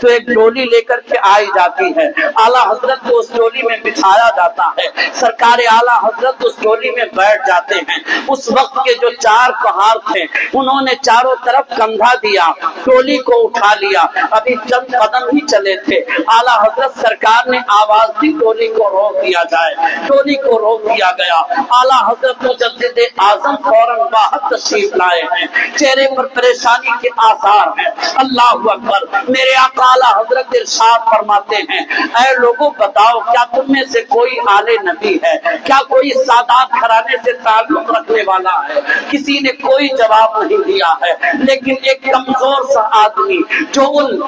تو ایک ڈولی لے کر کے آئی جاتی ہے، اعلیٰ حضرت کو اس ڈولی میں بٹھایا جاتا ہے، سرکار اعلیٰ حضرت اس ڈولی میں بیٹھ جاتے ہیں۔ اس وقت کے جو چار پہاڑ تھے انہوں نے چاروں طرف کندھا دیا، ڈولی کو اٹھا لیا، ابھی چند قدم ہی چلے تھے، اعلیٰ حضرت سرکار نے آواز دی ڈولی کو روک دیا جائے، ڈولی کو روک دیا گیا۔ اعلیٰ حضرت مجدد اعظم فوراً باہر تشریف لائے ہیں، چہرے پر پریشانی کے آثار ہیں۔ اللہ اکبر۔ میرے آقا اعلیٰ حضرت ارشاد فرماتے ہیں، اے لوگوں بتاؤ کیا تم میں سے کوئی آل نبی ہے؟ کیا کوئی سادات گھرانے سے تعلق رکھنے والا ہے؟ کسی نے کوئی جواب نہیں دیا ہے، لیکن ایک کمزور سا آدمی جو ان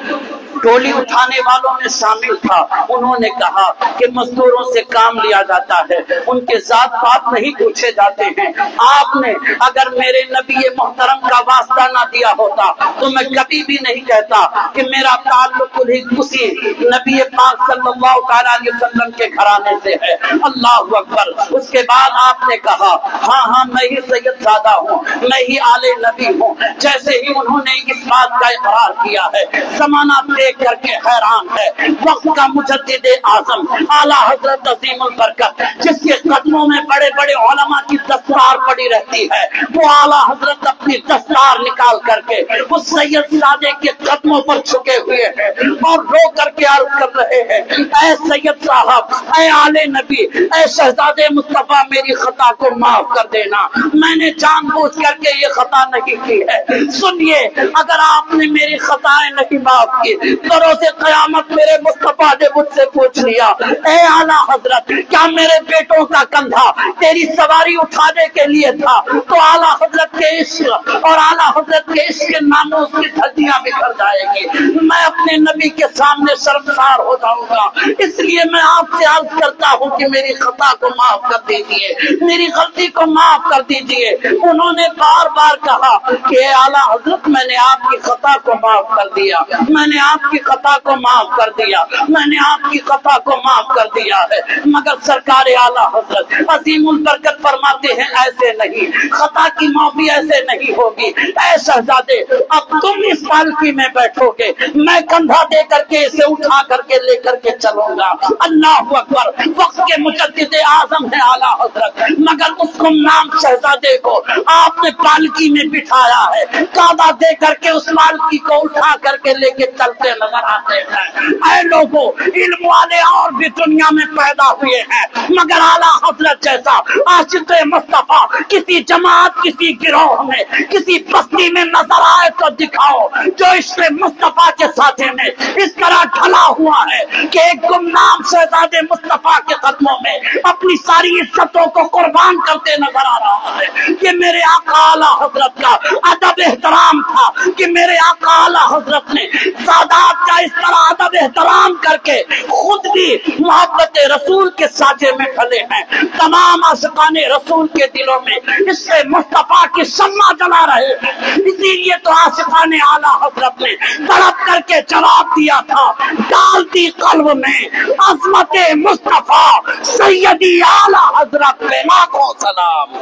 ڈولی اٹھانے والوں میں شامل تھا، انہوں نے کہا کہ مزدوروں سے کام لیا جاتا ہے، ان کے ذات پات نہیں پوچھے جاتے ہیں، آپ نے اگر میرے نبی محترم کا واسطہ نہ دیا ہوتا تو میں کبھی بھی نہیں کہتا کہ میرا تعلق اسی نبی پاک صلی اللہ علیہ وسلم کے گھرانے سے ہے۔ اللہ اکبر۔ اس کے بعد آپ نے کہا ہاں میں ہی سید زادہ ہوں، میں ہی آل نبی ہوں۔ جیسے ہی انہوں نے اس بات کا اقرار کیا ہے، زمانہ دیکھ کر کے حیران ہے، وقت کا مجدد اعظم اعلیٰ حضرت عظیم البرکت جس کے قدموں میں بڑے بڑے علماء کی دستار پڑی رہتی ہے، وہ اعلیٰ حضرت اپنی دستار نکال کر کے اس سید زادے کے قدموں پر چھکے ہوئے ہیں اور رو کر کے عرض کر رہے ہیں، اے سید صاحب، اے آل نبی، اے شہزادے مصطفیٰ، میری خطا کو معاف کر دینا، میں نے جان بوجھ کر کے یہ خطا نہیں کی ہے۔ سنیے، اگر آپ نے میری خطائیں نہیں معاف کی تو روز قیامت میرے مصطفیٰ نے مجھ سے پوچھ لیا، اے اعلیٰ حضرت، کیا میرے بیٹوں کا کندھا تیری سواری اٹھانے کے لیے تھا؟ تو اعلیٰ حضرت کے عشق اور اعلیٰ حضرت کے عشق کے ناموس کی دھجیاں بکھر جائے گی، میں اپنے نبی کے سامنے شرمسار ہو جاؤں گا۔ اس لیے میں آپ سے عرض کرتا ہوں کہ میری خطا کو معاف کر دیجیے، میری غلطی کو معاف کر دیجیے۔ انہوں نے بار بار کہا کہ اے اعلیٰ حضرت، میں نے آپ کی خطا کو معاف کر دیا، میں نے آپ کی خطا کو معاف کر دیا، میں نے آپ کی خطا کو معاف کر دیا ہے۔ مگر سرکار اعلیٰ حضرت عظیم البرکت فرماتے ہیں، ایسے نہیں، خطا کی معافی ایسے نہیں ہوگی۔ اے شہزادے، اب تم اس پالکی میں بیٹھو گے، میں کندھا دے کر کے اسے اٹھا کر کے لے کر کے چلوں گا۔ اللہ اکبر۔ وقت کے مجدد اعظم ہے اعلیٰ حضرت، مگر اس گمنام شہزادے کو آپ نے پالکی میں بٹھایا ہے، کعبہ دے کر کے اس پالکی کو اٹھا کر کے لے کے چلتے نظر آتے ہیں۔ اے لوگوں، علم والے اور بھی دنیا میں پیدا ہوئے ہیں، مگر اعلیٰ حضرت جیسا عاشق مصطفیٰ کسی جماعت، کسی گروہ میں، کسی بستی میں نظر آئے تو دکھاؤ، جو عشق مصطفیٰ کے ساتھ میں اس طرح ڈھلا ہوا ہے کہ ایک گمنام شہزادے مصطفیٰ کے قدموں میں اپنی ساری عزتوں کو قربان کرتے نظر آ رہا ہے۔ یہ میرے آقا اعلیٰ حضرت کا ادب احترام تھا کہ میرے آقا اعلیٰ حضرت نے سادات کا اس طرح ادب احترام کر کے خود بھی محبت رسول کے سانچے میں ڈھلے ہیں۔ تمام عاشقان رسول کے دلوں میں اس سے مصطفیٰ کی شمع جلا رہے ہیں، اسی لیے تو عاشقان اعلیٰ حضرت نے تڑپ کر کے جواب دیا تھا، ڈال دی قلب میں عظمت مصطفیٰ سیدی اعلیٰ حضرت پہ لاکھوں سلام۔